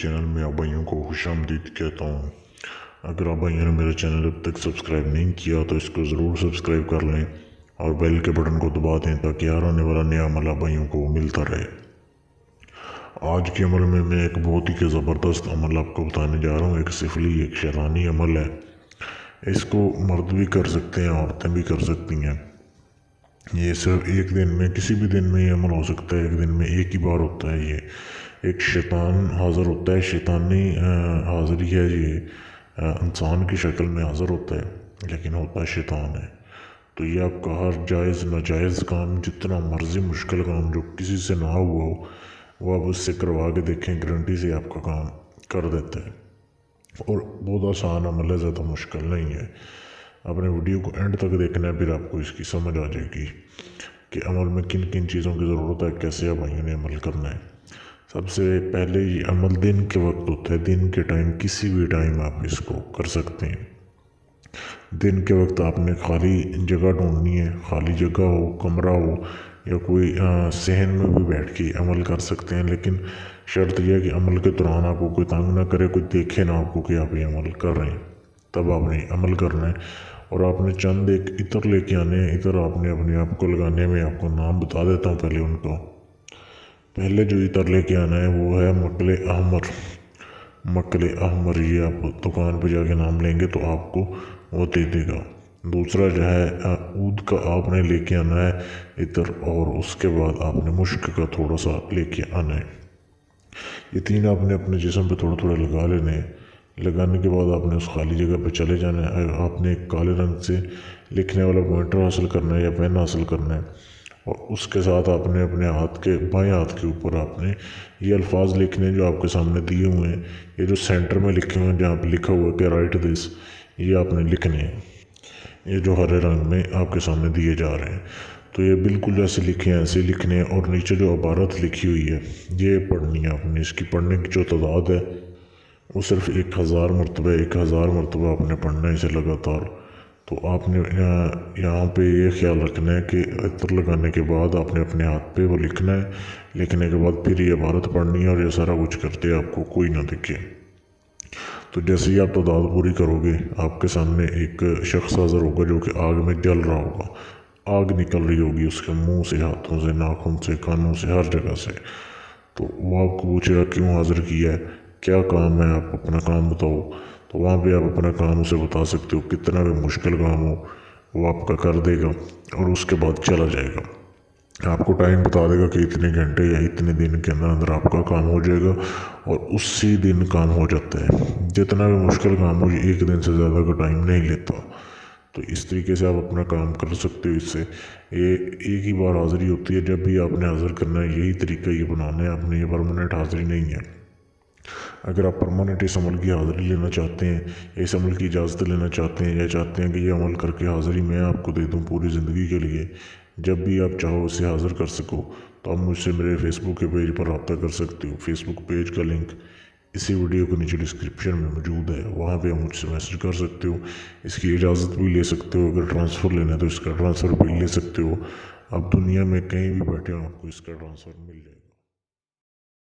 Channel में आप भाइयों को खुशामदीद कहता हूँ। अगर आप भाइयों ने मेरा चैनल अब तक सब्सक्राइब नहीं किया तो इसको ज़रूर सब्सक्राइब कर लें और बेल के बटन को दबा दें ताकि हर आने वाला नया अमल आप भाइयों को मिलता रहे। आज के अमल में मैं एक बहुत ही ज़बरदस्त अमल आपको बताने जा रहा हूँ। एक सिफली, एक शैतानी अमल है। इसको मर्द भी कर सकते हैं, औरतें भी कर सकती हैं। ये सिर्फ एक दिन में, किसी भी दिन में ये अमल हो सकता है। एक दिन में एक ही बार होता है। ये एक शैतान हाज़िर होता है। शैतानी हाज़िरी है। ये इंसान की शक्ल में हाज़िर होता है लेकिन होता शैतान है। तो ये आपका हर जायज़ नाजायज़ काम, जितना मर्ज़ी मुश्किल काम जो किसी से ना हुआ हो, वो आप उससे करवा के देखें, गारंटी से आपका काम कर देता है। और बहुत आसान अमल है, ज़्यादा मुश्किल नहीं है। आपने वीडियो को एंड तक देखना है, फिर आपको इसकी समझ आ जाएगी कि अमल में किन किन चीज़ों की ज़रूरत है, कैसे आप भाइयों ने अमल करना है। सबसे पहले ये अमल दिन के वक्त होता है। दिन के टाइम, किसी भी टाइम आप इसको कर सकते हैं। दिन के वक्त आपने खाली जगह ढूंढनी है। खाली जगह हो, कमरा हो या कोई सहन में भी बैठ के अमल कर सकते हैं। लेकिन शर्त यह है कि अमल के दौरान आपको कोई तंग ना करे, कोई देखे ना आपको कि आप ये अमल कर रहे हैं। तब आपने अमल करना है। और आपने चंद एक इतर लेके आने हैं। इतर आपने अपने आप को लगाने में, आपको नाम बता देता हूँ पहले उनको। पहले जो इतर लेके आना है वो है मकले अहमर। मकले अहमर, ये आप दुकान पे जाके नाम लेंगे तो आपको वो दे देगा। दूसरा जो है ऊद का आपने लेके आना है इतर, और उसके बाद आपने मुश्क का थोड़ा सा लेके आना है। ये तीन आपने अपने जिस्म पे थोड़ा थोड़ा लगा लेने हैं। लगाने के बाद आपने उस खाली जगह पे चले जाना है। आपने एक काले रंग से लिखने वाला पॉइंटर हासिल करना है या पेन हासिल करना है। और उसके साथ आपने अपने हाथ के, बाएं हाथ के ऊपर आपने ये अल्फाज लिखने हैं जो आपके सामने दिए हुए हैं। ये जो सेंटर में लिखे हुए हैं, जहाँ पे लिखा हुआ है कि राइट दिस, ये आपने लिखने हैं। ये जो हरे रंग में आपके सामने दिए जा रहे हैं, तो ये बिल्कुल जैसे लिखे हैं ऐसे लिखने हैं। और नीचे जो इबारत लिखी हुई है ये पढ़नी है आपने। इसकी पढ़ने की जो तादाद है वो सिर्फ 1000 मरतबा, 1000 मरतबा आपने पढ़ना है इसे लगातार। तो आपने यहाँ पे ये ख्याल रखना है कि इत्र लगाने के बाद आपने अपने हाथ पे वो लिखना है। लिखने के बाद फिर ये इबारत पढ़नी है और ये सारा कुछ करते आपको कोई ना दिखे। तो जैसे ही आप तादाद पूरी करोगे, आपके सामने एक शख्स हाज़िर होगा जो कि आग में जल रहा होगा। आग निकल रही होगी उसके मुंह से, हाथों से, नाखून से, कानों से, हर जगह से। तो वो आपको पूछेगा क्यों हाज़िर किया है, क्या काम है, आप अपना काम बताओ। तो वहाँ पे आप अपना काम उसे बता सकते हो। कितना भी मुश्किल काम हो वो आपका कर देगा और उसके बाद चला जाएगा। आपको टाइम बता देगा कि इतने घंटे या इतने दिन के अंदर अंदर आपका काम हो जाएगा, और उसी दिन काम हो जाता है। जितना भी मुश्किल काम हो, ये एक दिन से ज़्यादा का टाइम नहीं लेता। तो इस तरीके से आप अपना काम कर सकते हो। इससे ये एक ही बार हाज़िरी होती है। जब भी आपने हाज़िर करना है, यही तरीका ये बनाना है आपने। ये परमानेंट हाज़िरी नहीं है। अगर आप परमानेंट इस अमल की हाज़िरी लेना चाहते हैं, इस अमल की इजाज़त लेना चाहते हैं, या चाहते हैं कि ये अमल करके हाज़िरी मैं आपको दे दूँ पूरी ज़िंदगी के लिए, जब भी आप चाहो इसे हाज़िर कर सको, तो आप मुझसे मेरे फेसबुक के पेज पर रब्ता कर सकते हो। फेसबुक पेज का लिंक इसी वीडियो के नीचे डिस्क्रिप्शन में मौजूद है। वहाँ पे आप मुझसे मैसेज कर सकते हो। इसकी इजाज़त भी ले सकते हो। अगर ट्रांसफ़र लेना है तो इसका ट्रांसफ़र भी ले सकते हो। आप दुनिया में कहीं भी बैठे हो, आपको इसका ट्रांसफ़र मिल जाएगा।